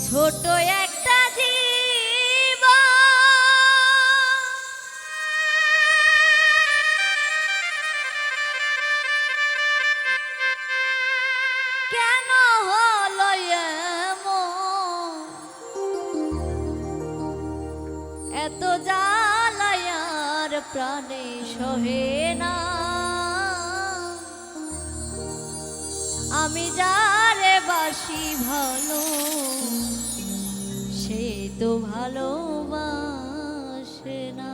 ছোট একটা জীব কেন হলো এমন, এত জ্বালায়ার প্রাণে সহে না। আমি যারে বাসি ভালো সে তো ভালোবাসে না।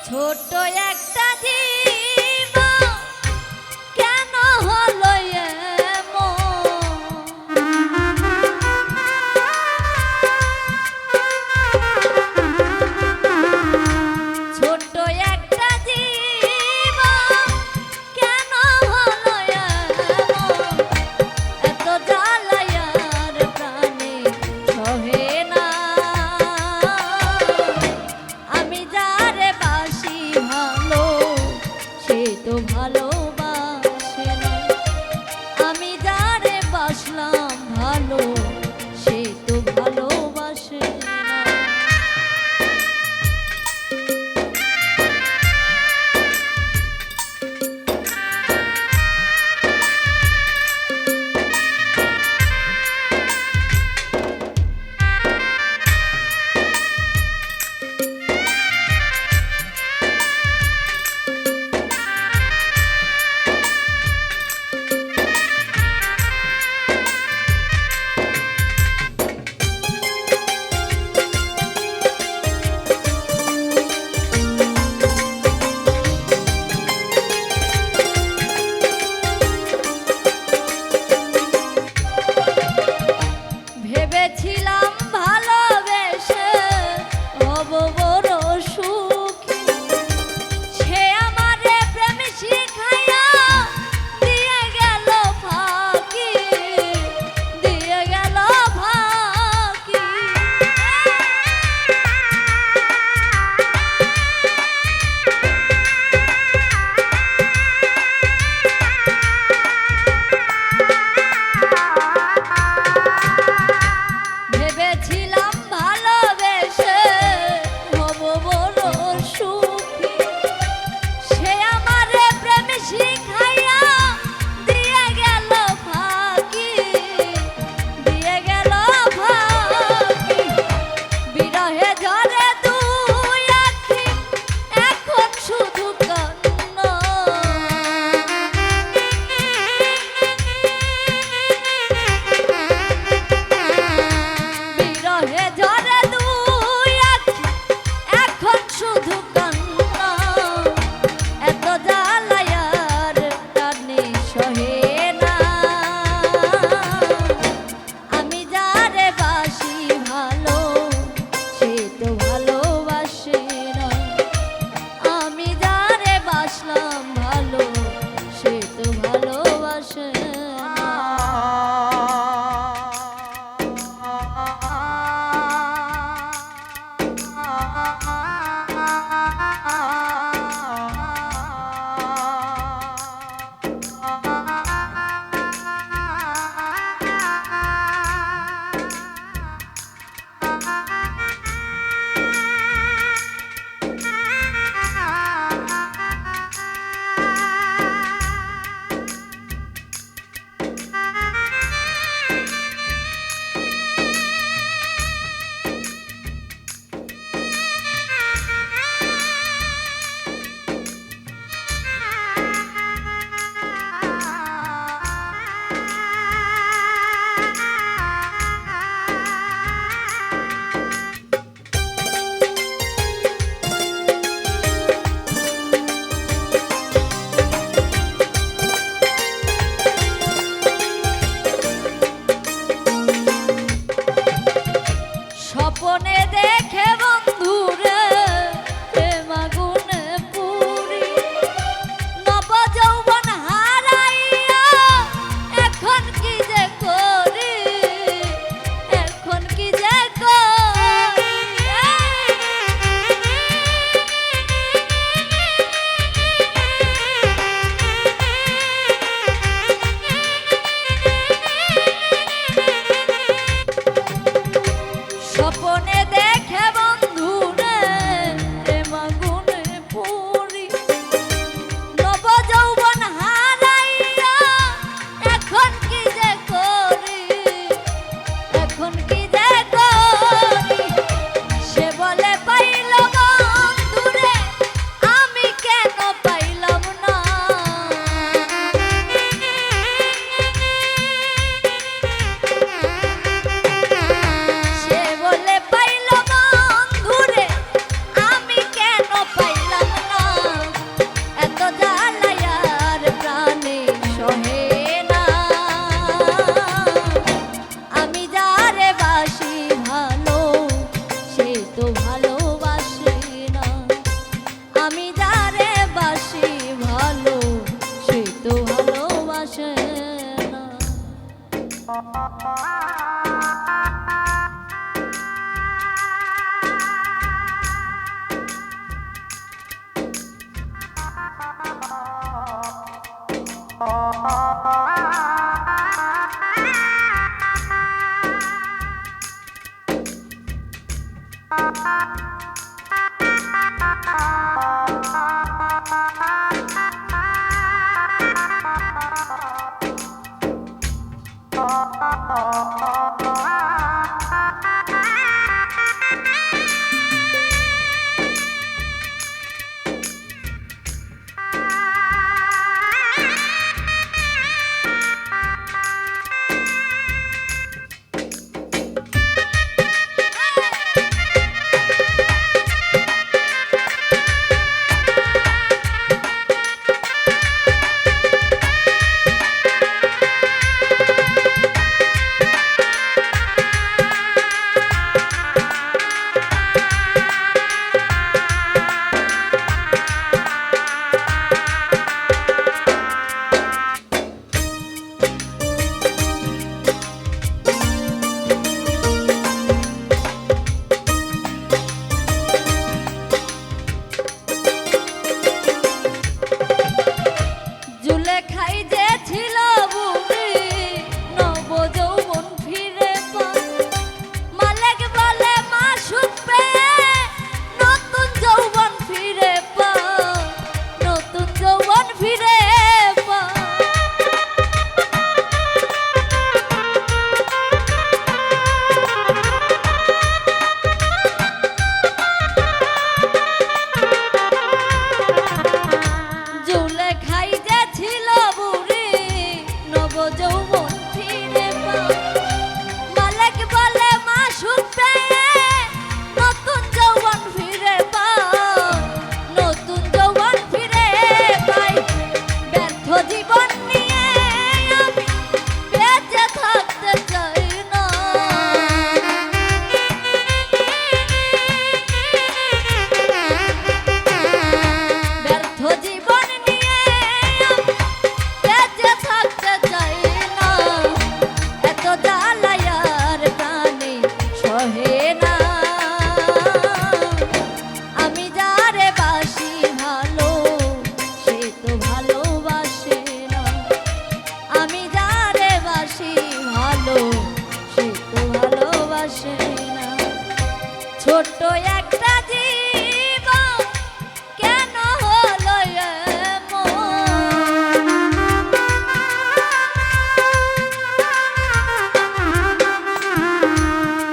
ছোট একটা জীব কেন হলো এমন, ছোট একটা জীব কেন হলো এমন, এত জ্বালায়ার প্রাণে সহে না। আমি যারে বাসি ভালো সে তো ভালোবাসে না। আমি যারে বাসলাম ভালো সে তো ভালোবাসে না। ভেবেছিলাম ভালোবেসে হব বড় সুখী, সে আমারে প্রেম শিখাইয়া দিয়ে গেল ফাঁকি, দিয়ে গেল ফাঁকি। ভেবে স্বপনে দেখে বন্ধুরে প্রেম আগুনে পুরি নব যৌবন হারাইয়া এখন কি যে করি এখন কি যে করি স্বপনে দেখে বন্ধুরে প্রেম আগুনে পুরি নব যৌবন হারাইয়া এখন কি যে করি এখন কি যে করি সে বলে পাইল বন্ধুরে আমি কেন পাইলাম না সে বলে পাইল বন্ধুরে আমি কেন পাইলাম না এত জ্বালায়ার প্রাণে সহে না আমি যারে বাসি ভালো সে তো ভালোবাসে না আমি যারে বাসি ভালো সে তো ভালোবাসে না জুলেখাই যে ছিল বুড়ি নব যৌবন ফিরে পায় মালিক বলে মাসুক পেয়ে নতুন যৌবন ফিরে পায় নতুন যৌবন ফিরে পায় জুলেখাই যে ছিল বুড়ি নব যৌবন ফিরে পায় মালিক বলে মাসুক পেয়ে নতুন যৌবন ফিরে পায় নতুন যৌবন ফিরে পায় ব্যর্থ জীবন নিয়ে আমি বেঁচে থাকতে চাই না ব্যর্থ জীবন নিয়ে আমি বেঁচে থাকতে চাই না এত জ্বালায়ার প্রাণে সহে না আমি যারে বাসি ভালো সে তো ভালোবাসে না আমি যারে বাসি ভালো সে তো ভালোবাসে না ছোট্ট একটা জীবন কেন হলো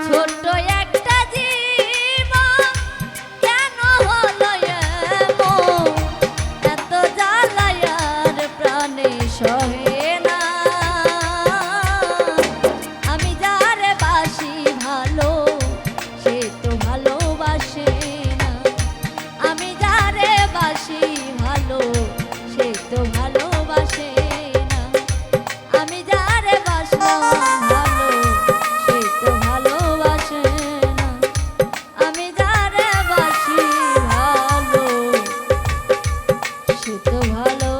ছোট্ট একটা জীবন কেন হলো এত জ্বালায়ার প্রাণে সহে না আমি যারে বাসি ভালো সে তো ভালোবাসে এত ভালো